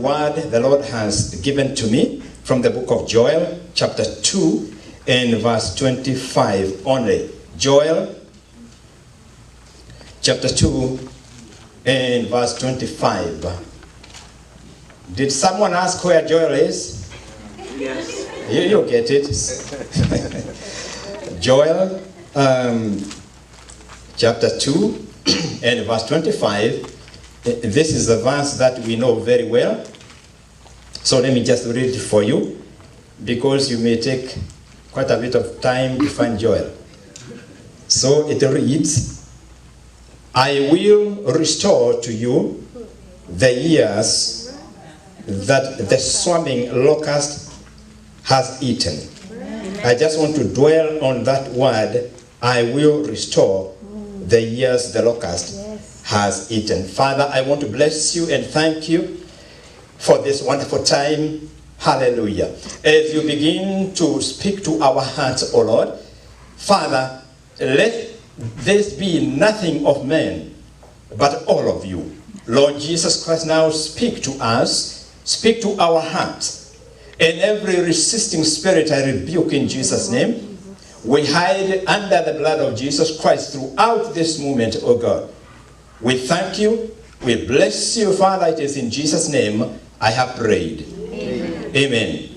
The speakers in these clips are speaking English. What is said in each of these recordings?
word the Lord has given to me from the book of Joel, chapter 2, and verse 25 only. Joel, chapter 2, and verse 25. Did someone ask where Joel is? Yes. You get it. Joel, chapter 2, and verse 25. This is the verse that we know very well. So let me just read it for you, because you may take quite a bit of time to find Joel. So it reads, I will restore to you the years that the swarming locust has eaten. I just want to dwell on that word, I will restore the years the locust has eaten. Father, I want to bless you and thank you for this wonderful time. Hallelujah. As you begin to speak to our hearts, O Lord, Father, let this be nothing of man, but all of you. Lord Jesus Christ, now speak to us, speak to our hearts, and every resisting spirit I rebuke in Jesus' name. We hide under the blood of Jesus Christ throughout this moment, O God. We thank you, we bless you, Father. It is in Jesus' name I have prayed. Amen. Amen.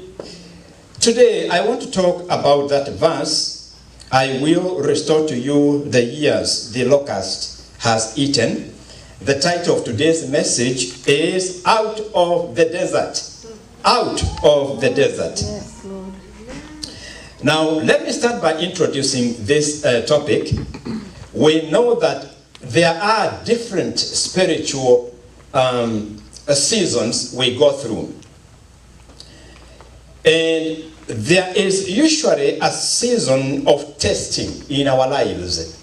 Today I want to talk about that verse, I will restore to you the years the locust has eaten. The title of today's message is Out of the Desert. Out of the desert. Yes, Lord. Now, let me start by introducing this topic. We know that there are different spiritual seasons we go through. And there is usually a season of testing in our lives.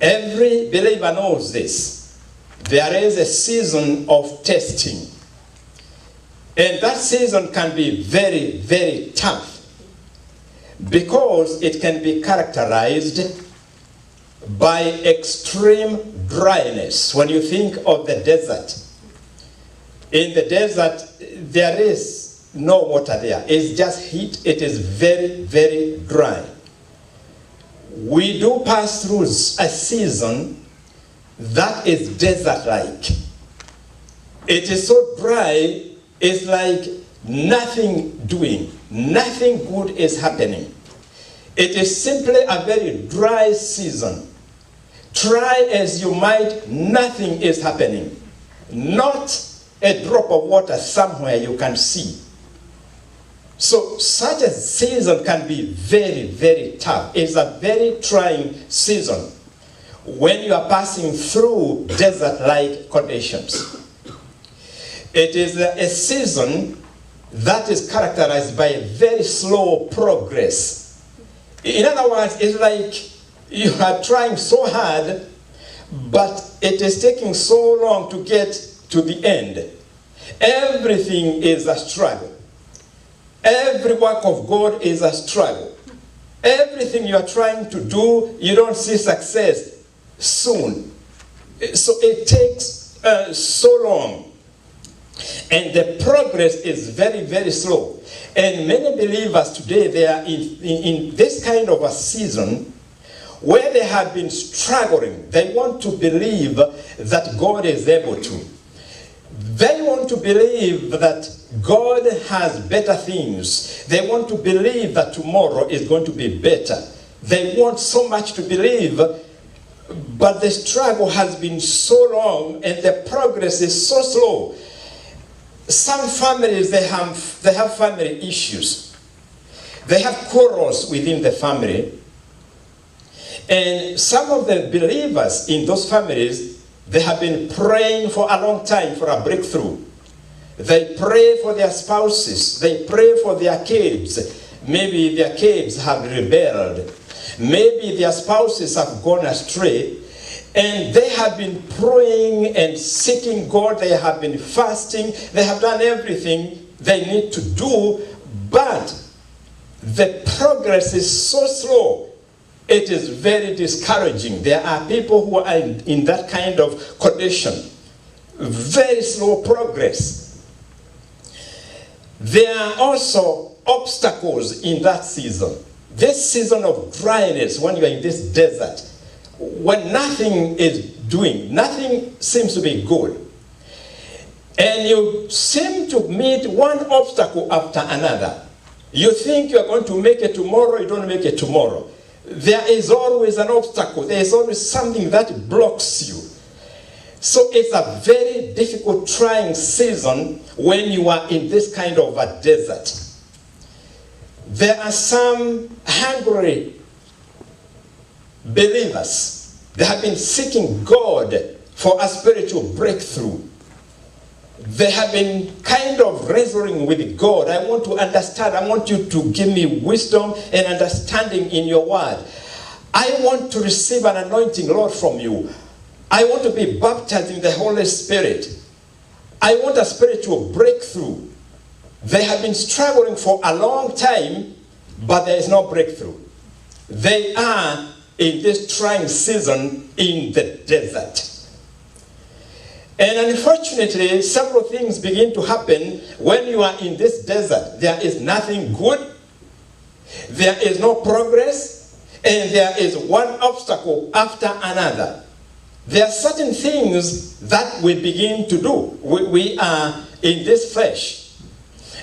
Every believer knows this. There is a season of testing. And that season can be very, very tough, because it can be characterized by extreme dryness. When you think of the desert, in the desert, there is no water there. It's just heat. It is very, very dry. We do pass through a season that is desert-like. It is so dry, it's like nothing doing. Nothing good is happening. It is simply a very dry season. Try as you might, nothing is happening. Not a drop of water somewhere you can see. So such a season can be very, very tough. It's a very trying season when you are passing through desert-like conditions. It is a season that is characterized by a very slow progress. In other words, it's like you are trying so hard, but it is taking so long to get to the end. Everything is a struggle. Every work of God is a struggle. Everything you are trying to do, you don't see success soon. So it takes so long. And the progress is very, very slow. And many believers today, they are in this kind of a season where they have been struggling. They want to believe that God is able to. They want to believe that God has better things. They want to believe that tomorrow is going to be better. They want so much to believe, but the struggle has been so long and the progress is so slow. Some families, they have family issues. They have quarrels within the family. And some of the believers in those families, they have been praying for a long time for a breakthrough. They pray for their spouses. They pray for their kids. Maybe their kids have rebelled. Maybe their spouses have gone astray. And they have been praying and seeking God. They have been fasting. They have done everything they need to do. But the progress is so slow. It is very discouraging. There are people who are in that kind of condition. Very slow progress. There are also obstacles in that season. This season of dryness, when you are in this desert, when nothing is doing, nothing seems to be good, and you seem to meet one obstacle after another. You think you are going to make it tomorrow, you don't make it tomorrow. There is always an obstacle. There is always something that blocks you. So it's a very difficult, trying season when you are in this kind of a desert. There are some hungry believers. They have been seeking God for a spiritual breakthrough. They have been kind of wrestling with God. I want to understand. I want you to give me wisdom and understanding in your word. I want to receive an anointing, Lord, from you. I want to be baptized in the Holy Spirit. I want a spiritual breakthrough. They have been struggling for a long time, but there is no breakthrough. They are in this trying season in the desert. And unfortunately, several things begin to happen when you are in this desert. There is nothing good, there is no progress, and there is one obstacle after another. There are certain things that we begin to do. We are in this flesh,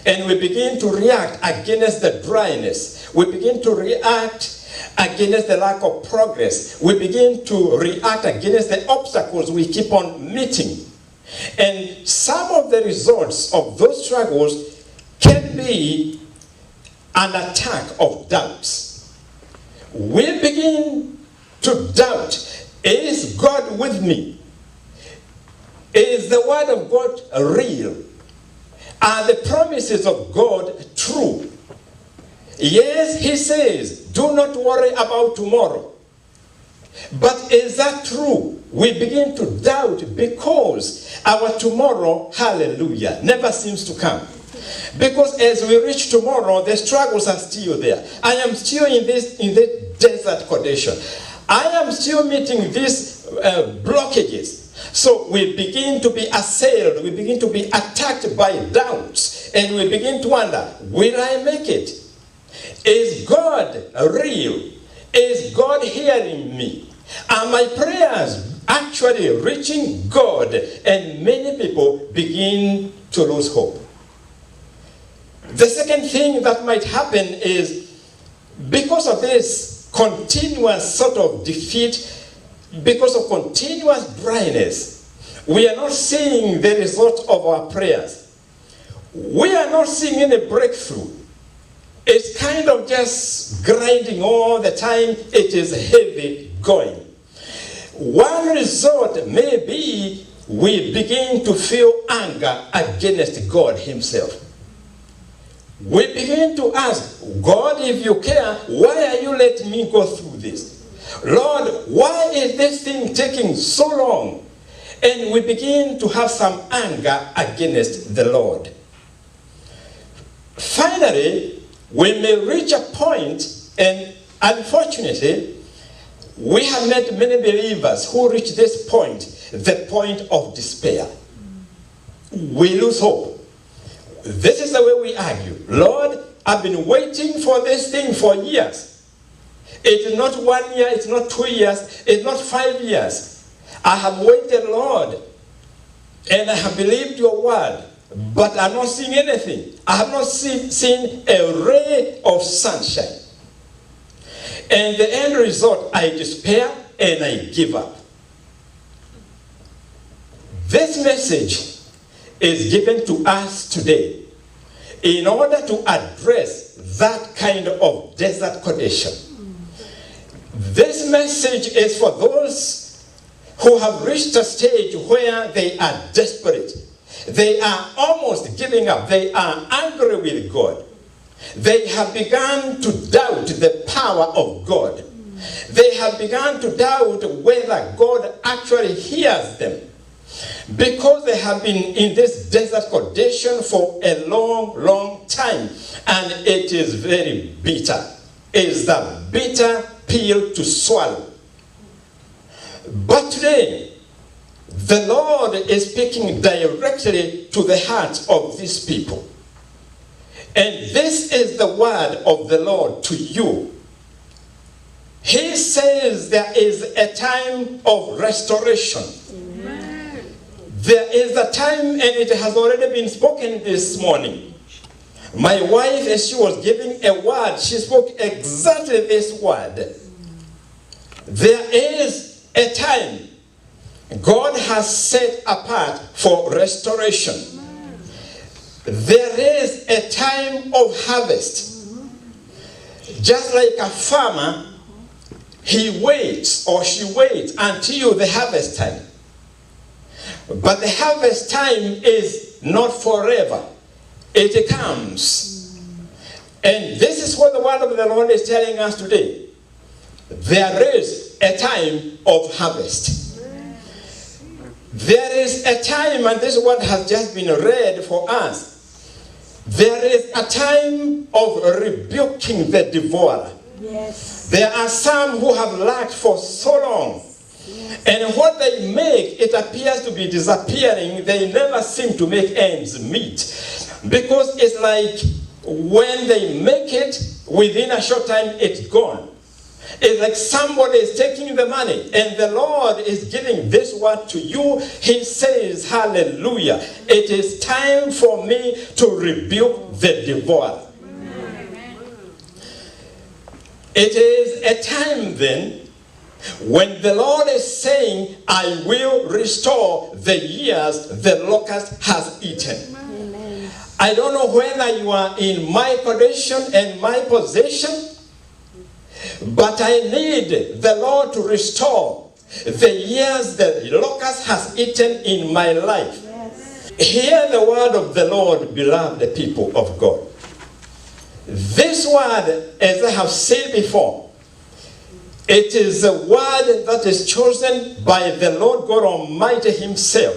and we begin to react against the dryness. We begin to react against the lack of progress. We begin to react against the obstacles we keep on meeting. And some of the results of those struggles can be an attack of doubts. We begin to doubt, is God with me? Is the word of God real? Are the promises of God true? Yes, he says, do not worry about tomorrow. But is that true? We begin to doubt because our tomorrow, hallelujah, never seems to come. Because as we reach tomorrow, the struggles are still there. I am still in the desert condition. I am still meeting these blockages. So we begin to be assailed, we begin to be attacked by doubts, and we begin to wonder, will I make it? Is God real? Is God hearing me? Are my prayers actually reaching God? And many people begin to lose hope. The second thing that might happen is, because of this continuous sort of defeat, because of continuous dryness, we are not seeing the result of our prayers. We are not seeing any breakthrough. It's kind of just grinding all the time. It is heavy going. One result may be we begin to feel anger against God himself. We begin to ask, God, if you care, why are you letting me go through this? Lord, why is this thing taking so long? And we begin to have some anger against the Lord. Finally, we may reach a point, and unfortunately, we have met many believers who reach this point, the point of despair. We lose hope. This is the way we argue. Lord, I've been waiting for this thing for years. It is not 1 year, it's not 2 years, it's not 5 years. I have waited, Lord, and I have believed your word, but I'm not seeing anything. I have not seen a ray of sunshine. And the end result, I despair and I give up. This message is given to us today in order to address that kind of desert condition. This message is for those who have reached a stage where they are desperate. They are almost giving up. They are angry with God. They have begun to doubt the power of God. They have begun to doubt whether God actually hears them. Because they have been in this desert condition for a long, long time. And it is very bitter. It's the bitter pill to swallow. But today, the Lord is speaking directly to the hearts of these people. And this is the word of the Lord to you. He says there is a time of restoration. Amen. There is a time, and it has already been spoken this morning. My wife, as she was giving a word, she spoke exactly this word. There is a time God has set apart for restoration. There is a time of harvest. Just like a farmer, he waits or she waits until the harvest time. But the harvest time is not forever. It comes. And this is what the word of the Lord is telling us today. There is a time of harvest. There is a time, and this word has just been read for us. There is a time of rebuking the devourer. Yes. There are some who have lacked for so long. Yes. And what they make, it appears to be disappearing. They never seem to make ends meet. Because it's like when they make it, within a short time, it's gone. It's like somebody is taking the money, and the Lord is giving this word to you. He says, hallelujah, it is time for me to rebuke the devourer. It is a time then when the Lord is saying, I will restore the years the locust has eaten. Amen. I don't know whether you are in my condition and my position, but I need the Lord to restore the years the locust has eaten in my life. Yes. Hear the word of the Lord, beloved people of God. This word, as I have said before, it is a word that is chosen by the Lord God Almighty himself.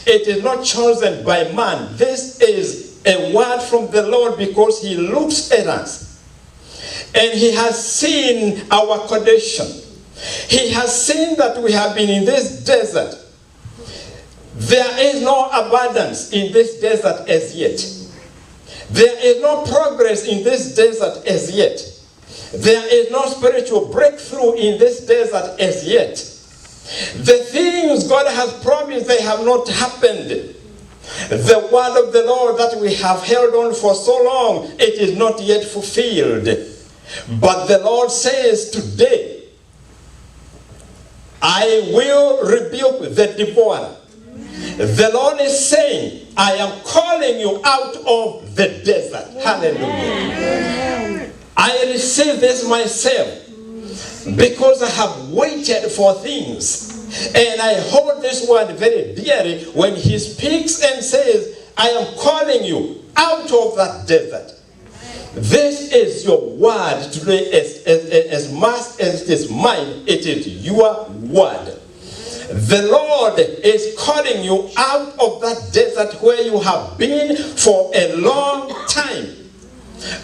It is not chosen by man. This is a word from the Lord because he looks at us. And he has seen our condition. He has seen that we have been in this desert. There is no abundance in this desert as yet. There is no progress in this desert as yet. There is no spiritual breakthrough in this desert as yet. The things God has promised, they have not happened. The word of the Lord that we have held on for so long, it is not yet fulfilled. But the Lord says today, I will rebuke the devourer. The Lord is saying, I am calling you out of the desert. Hallelujah. Amen. I receive this myself because I have waited for things. And I hold this word very dearly when he speaks and says, I am calling you out of that desert. This is your word today. As much as it is mine, it is your word. The Lord is calling you out of that desert where you have been for a long time.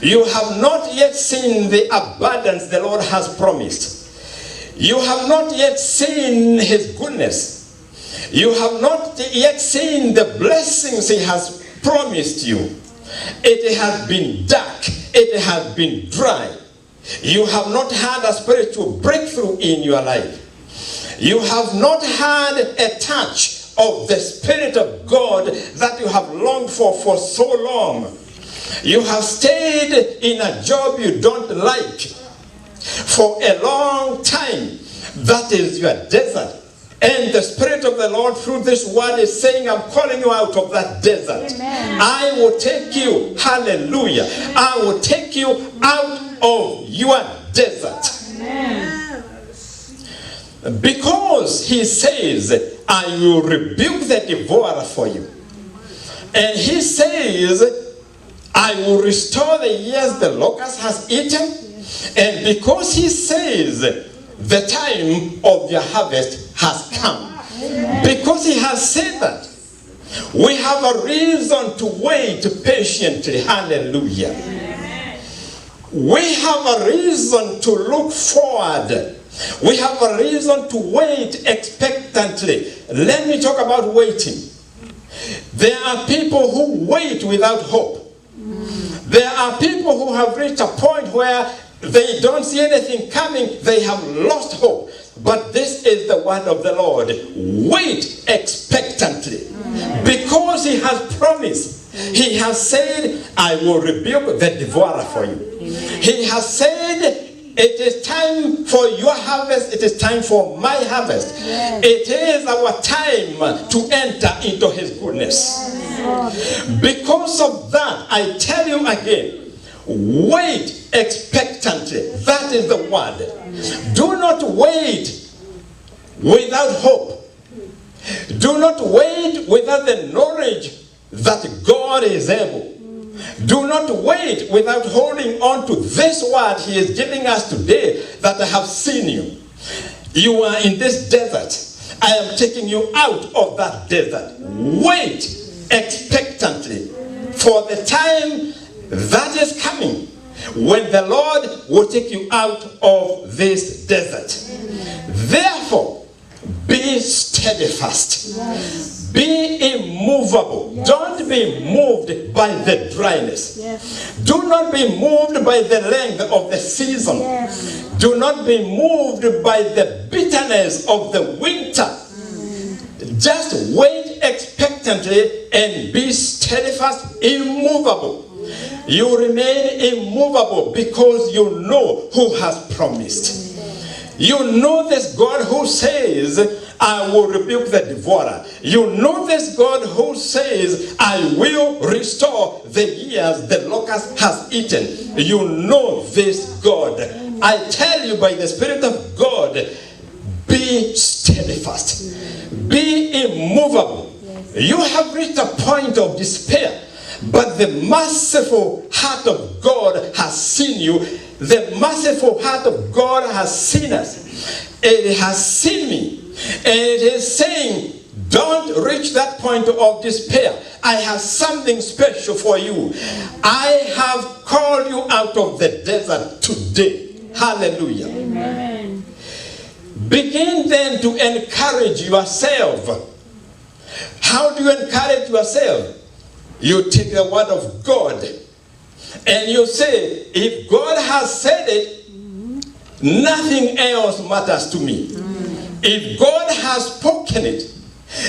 You have not yet seen the abundance the Lord has promised. You have not yet seen his goodness. You have not yet seen the blessings he has promised you. It has been dark. It has been dry. You have not had a spiritual breakthrough in your life. You have not had a touch of the Spirit of God that you have longed for so long. You have stayed in a job you don't like for a long time. That is your desert. And the Spirit of the Lord through this word is saying, I'm calling you out of that desert. Amen. I will take you, hallelujah, I will take you out of your desert. Amen. Because he says, I will rebuke the devourer for you. And he says, I will restore the years the locust has eaten. And because he says, the time of your harvest has come. Amen. Because he has said that, we have a reason to wait patiently. Hallelujah. Amen. We have a reason to look forward. We have a reason to wait expectantly. Let me talk about waiting. There are people who wait without hope. There are people who have reached a point where they don't see anything coming. They have lost hope. But this is the word of the Lord. Wait expectantly. Because he has promised. He has said, I will rebuke the devourer for you. He has said, it is time for your harvest. It is time for my harvest. It is our time to enter into his goodness. Because of that, I tell you again, wait expectantly. That is the word. Do not wait without hope. Do not wait without the knowledge that God is able. Do not wait without holding on to this word he is giving us today, that I have seen you. You are in this desert. I am taking you out of that desert. Wait expectantly for the time that is coming when the Lord will take you out of this desert. Therefore, be steadfast. Be immovable. Don't be moved by the dryness. Do not be moved by the length of the season. Do not be moved by the bitterness of the winter. Just wait expectantly and be steadfast, immovable. You remain immovable because you know who has promised. You know this God who says, I will rebuke the devourer. You know this God who says, I will restore the years the locust has eaten. You know this God. I tell you by the Spirit of God, be steadfast. Be immovable. You have reached a point of despair, but the merciful heart of God has seen you. The merciful heart of God has seen us. It has seen me. And it is saying, don't reach that point of despair. I have something special for you. I have called you out of the desert today. Hallelujah. Amen. Begin then to encourage yourself. How do you encourage yourself? You take the word of God and you say, if God has said it, nothing else matters to me. If God has spoken it,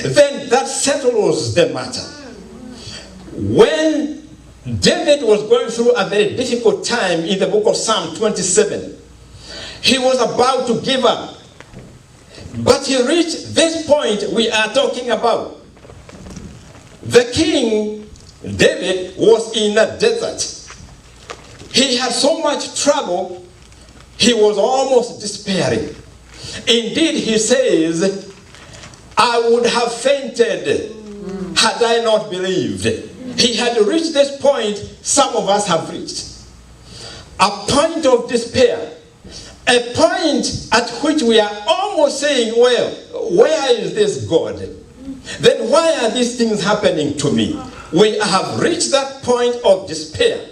then that settles the matter. When David was going through a very difficult time in the book of Psalm 27, he was about to give up. But he reached this point we are talking about. The king, David, was in a desert. He had so much trouble, he was almost despairing. Indeed, he says, I would have fainted had I not believed. He had reached this point some of us have reached. A point of despair. A point at which we are almost saying, well, where is this God? Then why are these things happening to me? We have reached that point of despair.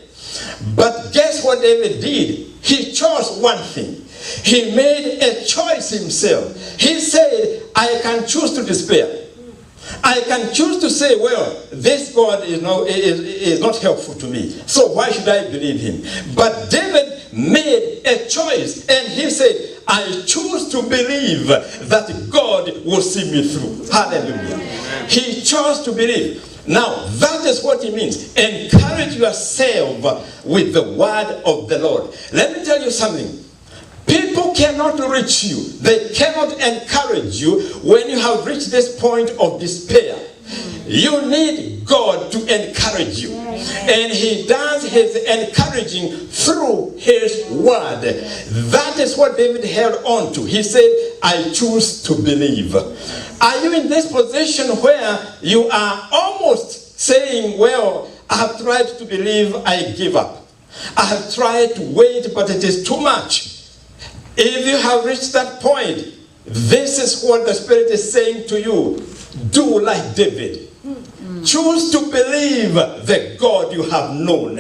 But guess what David did? He chose one thing. He made a choice himself. He said, I can choose to despair. I can choose to say, well, this God is not helpful to me. So why should I believe him? But David made a choice and he said, I choose to believe that God will see me through. Hallelujah. He chose to believe. Now, that is what it means. Encourage yourself with the word of the Lord. Let me tell you something. People cannot reach you. They cannot encourage you when you have reached this point of despair. You need God to encourage you. And he does his encouraging through his word. That is what David held on to. He said, I choose to believe. Are you in this position where you are almost saying, well, I have tried to believe, I give up. I have tried to wait, but it is too much. If you have reached that point, this is what the Spirit is saying to you. Do like David. Choose to believe the God you have known.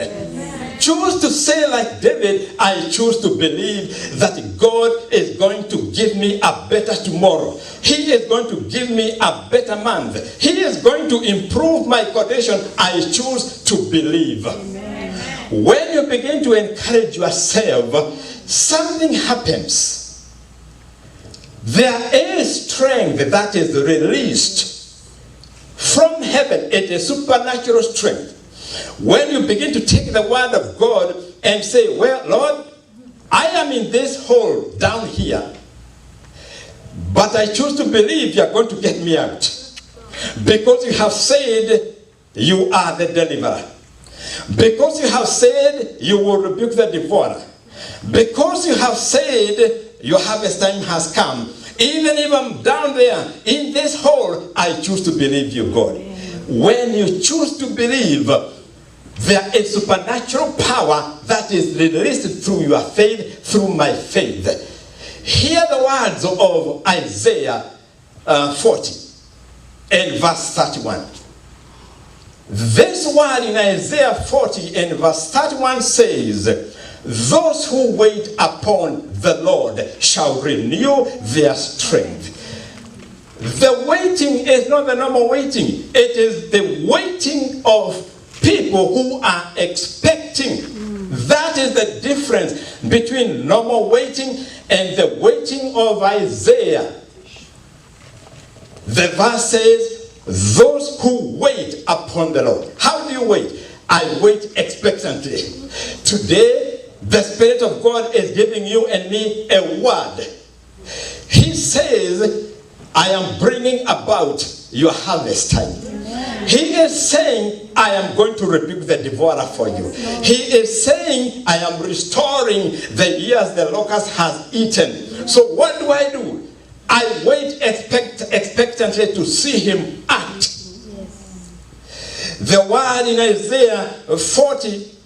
Choose to say like David, I choose to believe that God is going to give me a better tomorrow. He is going to give me a better month. He is going to improve my condition. I choose to believe. When you begin to encourage yourself, something happens. There is strength that is released from heaven. It is supernatural strength. When you begin to take the word of God and say, well, Lord, I am in this hole down here, but I choose to believe you are going to get me out. Because you have said you are the deliverer. Because you have said you will rebuke the devourer. Because you have said your harvest time has come. Even if I'm down there in this hole, I choose to believe you, God. When you choose to believe, there is supernatural power that is released through your faith, through my faith. Hear the words of Isaiah 40 and verse 31. This word in Isaiah 40 and verse 31 says, those who wait upon the Lord shall renew their strength. The waiting is not the normal waiting. It is the waiting of people who are expecting. That is the difference between normal waiting and the waiting of Isaiah. The verse says, those who wait upon the Lord. How do you wait? I wait expectantly. Today, the Spirit of God is giving you and me a word. He says, I am bringing about your harvest time. He is saying, I am going to rebuke the devourer for you. He is saying, I am restoring the years the locust has eaten. So what do? I wait expectantly to see him act. The word in Isaiah 40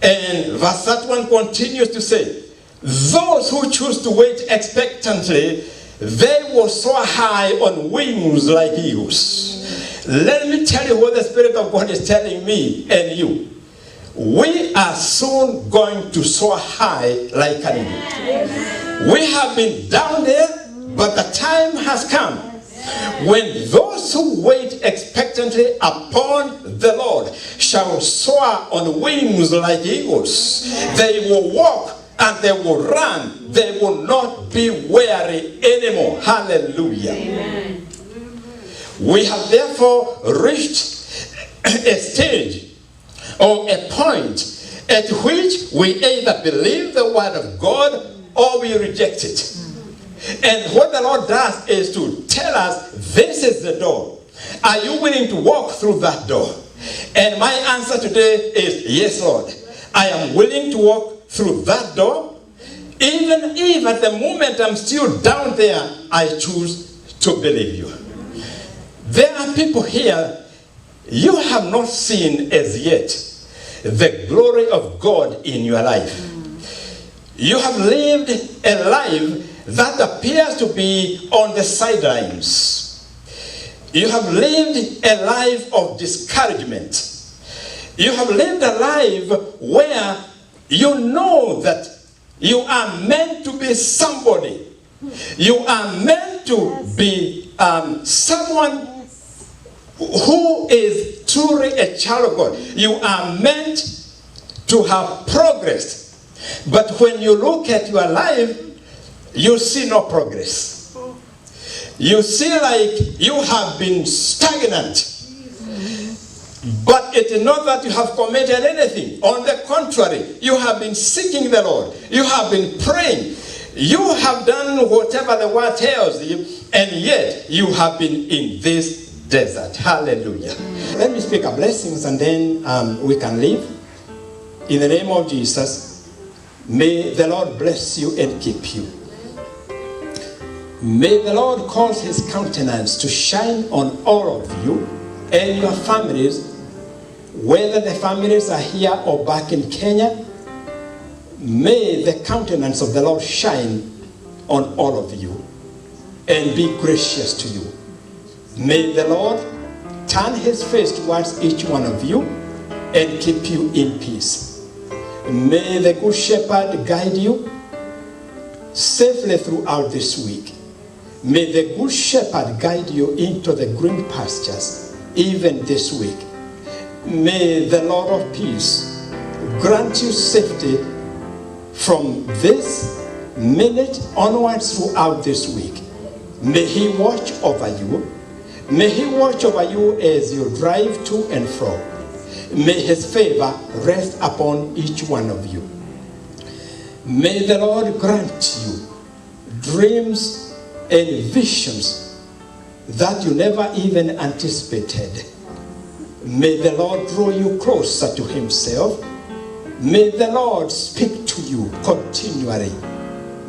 and verse 31 continues to say, those who choose to wait expectantly, they will soar high on wings like eagles. Let me tell you what the Spirit of God is telling me and you. We are soon going to soar high like an eagle. We have been down there, but the time has come when those who wait expectantly upon the Lord shall soar on wings like eagles. They will walk and they will run. They will not be weary anymore. Hallelujah. Amen. We have therefore reached a stage or a point at which we either believe the word of God or we reject it. And what the Lord does is to tell us, this is the door. Are you willing to walk through that door? And my answer today is, yes, Lord. I am willing to walk through that door. Even if at the moment I'm still down there, I choose to believe you. There are people here, you have not seen as yet the glory of God in your life. You have lived a life that appears to be on the sidelines. You have lived a life of discouragement. You have lived a life where you know that you are meant to be somebody. You are meant to be someone who is truly a child of God. You are meant to have progressed. But when you look at your life, you see no progress. You see like you have been stagnant. But it is not that you have committed anything. On the contrary, you have been seeking the Lord. You have been praying. You have done whatever the word tells you, and yet you have been in this desert. Hallelujah. Let me speak a blessings and then we can leave. In the name of Jesus, may the Lord bless you and keep you. May the Lord cause his countenance to shine on all of you and your families, whether the families are here or back in Kenya. May the countenance of the Lord shine on all of you and be gracious to you. May the Lord turn his face towards each one of you and keep you in peace. May the Good Shepherd guide you safely throughout this week. May the Good Shepherd guide you into the green pastures even this week. May the Lord of peace grant you safety from this minute onwards throughout this week. May He watch over you. May He watch over you as you drive to and fro. May His favor rest upon each one of you. May the Lord grant you dreams and visions that you never even anticipated. May the Lord draw you closer to Himself. May the Lord speak to you continually.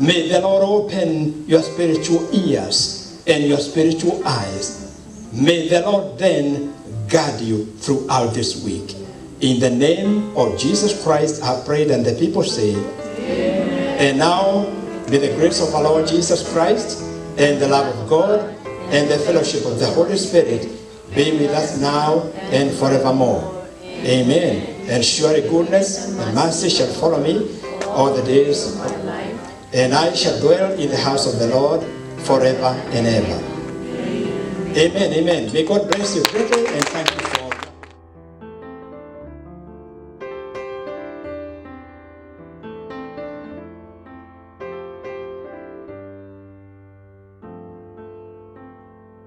May the Lord open your spiritual ears and your spiritual eyes. May the Lord then guide you throughout this week. In the name of Jesus Christ, I prayed, and the people say, Amen. And now, may the grace of our Lord Jesus Christ and the love of God and the fellowship of the Holy Spirit be with us now and forevermore. Amen. And surely goodness and mercy shall follow me all the days of my life, and I shall dwell in the house of the Lord forever and ever. Amen. Amen. May God bless you greatly.